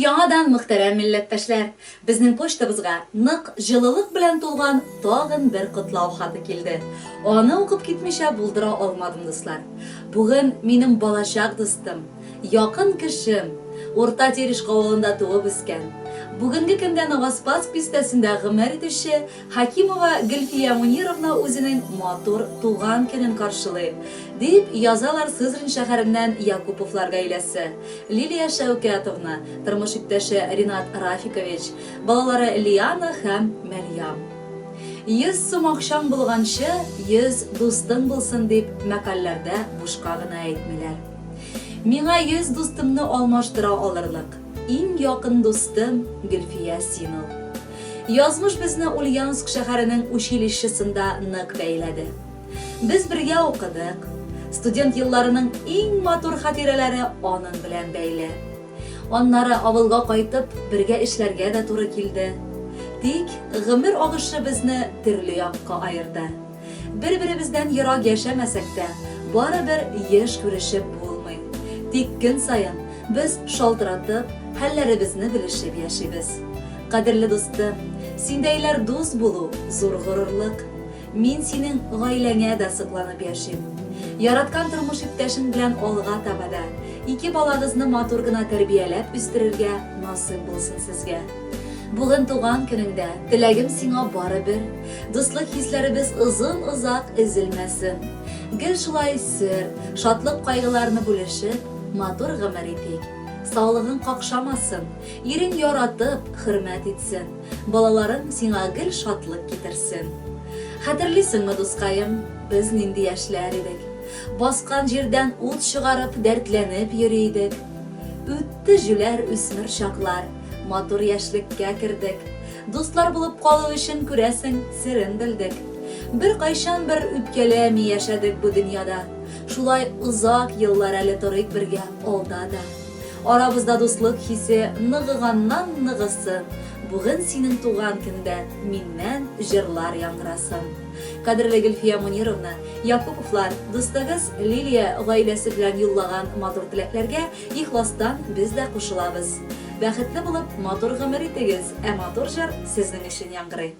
яңадан мөхтәрәм милләттәшләр. Безнең почтабызга нык җылылык белән тулган тагын бер котлау хаты килде. Аны укып китмичә булдыра алмадым, дуслар. Бүген минем балачак дустым, якын кешем, Урта Тереш авылында туып үскән. Бүгенге көндә Новоспасск бистәсендә гомер итүче Хакимова Гөлфия Мунировна үзенең матур туган көнен каршылый, дип язалар Сызрань шәһәреннән Якуповлар гаиләсе. Лилия Шәүкәтовна, тормыш иптәше Ринат Рафикович, балалары Лиана һәм Мәрьям. 100 сум акчаң булганчы, 100 дустың булсын дип мәкалләрдә бушка гына әйтмиләр. Миңа 100 дустымны алмаштыра алырлык. Иң якын дустым Гөлфия Синул. Язмыш безне Ульяновск шәһәренең училищесында нык бәйләде. Без бергә укыдык. Студент елларының иң матур хатирәләре аның белән бәйле. Аннары авылга кайтып, бергә эшләргә дә туры килде. Тик гомер агышы безне төрле якка аерды. Бер-беребездән ерак яшәмәсәк тә, барыбер еш күрешеп булмый. Тик көн саен без шалтыратып, хәлләребезне белешеп яшибез. Кадерле дустым, синдәйләр дус булу зур горурлык. Мин синең гаиләңә дә сыкланып яшим. Яраткан тормыш иптәшең белән алга табада ике балагызны матур гына тәрбияләп үстерергә насыйп булсын сезгә. Бүген туган көнеңдә теләгем сиңа барыбер, дуслык хисләребез озын-озак эзелмәсен. Гел шулай сер, шатлык кайгыларны бүлешеп, матур гомер итик. Саулыгың какшамасын, ирең яратып, хөрмәт итсен. Балаларың сиңа гел шатлык китерсен. Хәтерлисеңме, дускаем, без нинди яшьләр идек. Баскан җирдән ут чыгарып, дәртләнеп йөри идек. Үтте җүләр үсмер чаклар, матур яшьлеккә кердек. Дуслар булып калу өчен күрәсең, серен белдек. Бер кайчан бер үпкәләми яшәдек бу дөньяда. Шулай узак еллар әле торыйк бергә алда да. Арабызда дуслык хисе ныгыганнан ныгысын. Бүген синең туган көндә миннән җырлар яңгырасын. Кадерле Гөлфия Мунировна, Якуповлар, дустыгыз Лилия гаиләсе белән юллаган матур теләкләргә ихластан без дә кушылабыз. Бәхетле булып, матур гомер итегез, ә матур җыр сезнең өчен яңгырый.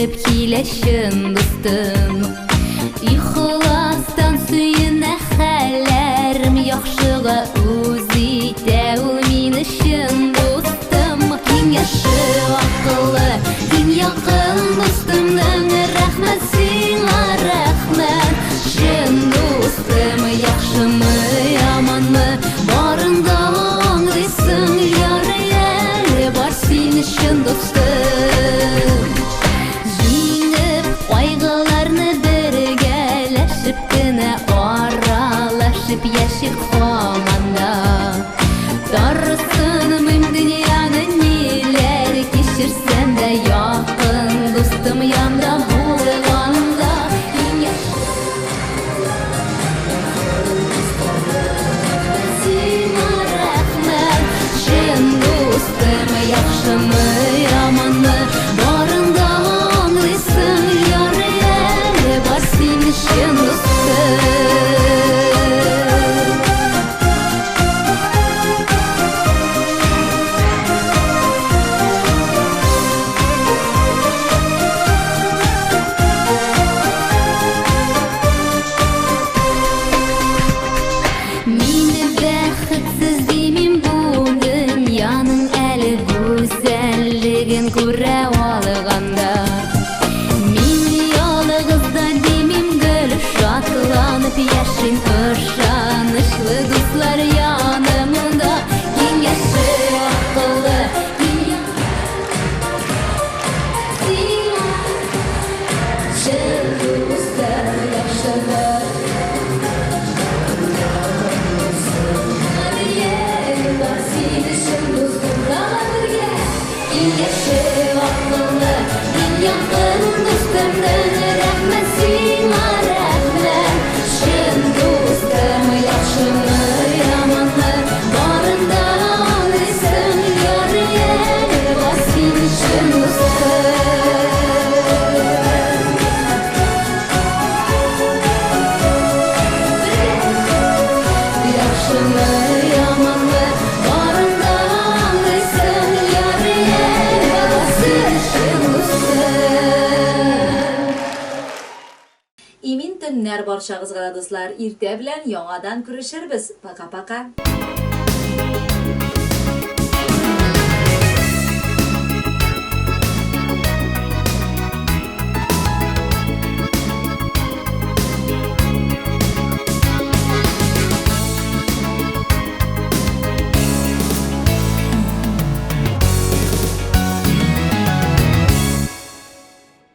Килешин дустым, ихластан сөенә хәлләрем яхшыга үз итә ул мин өчен дустым. Иң яхшы акыллы, иң якын дустымның рәхмәт сиңа рәхмәт. Чын дустым, яхшымы, яманмы, барын да аңлыйсың, яры бар син өчен дустым. Яшик һаманда тарысыным дөньяны ниләр кичерсәм дә якын дустым янда булганда. Сиңа рәхмәт, чын дустым, яхшымы, яманмы, барын да аңлыйсың, яры бар син өчен дустым. Бәхетсез димим бу дөньяның әле гүзәл barchag'izga do'stlar, erta bilan yangadan ko'rishamiz. Paqa paqa.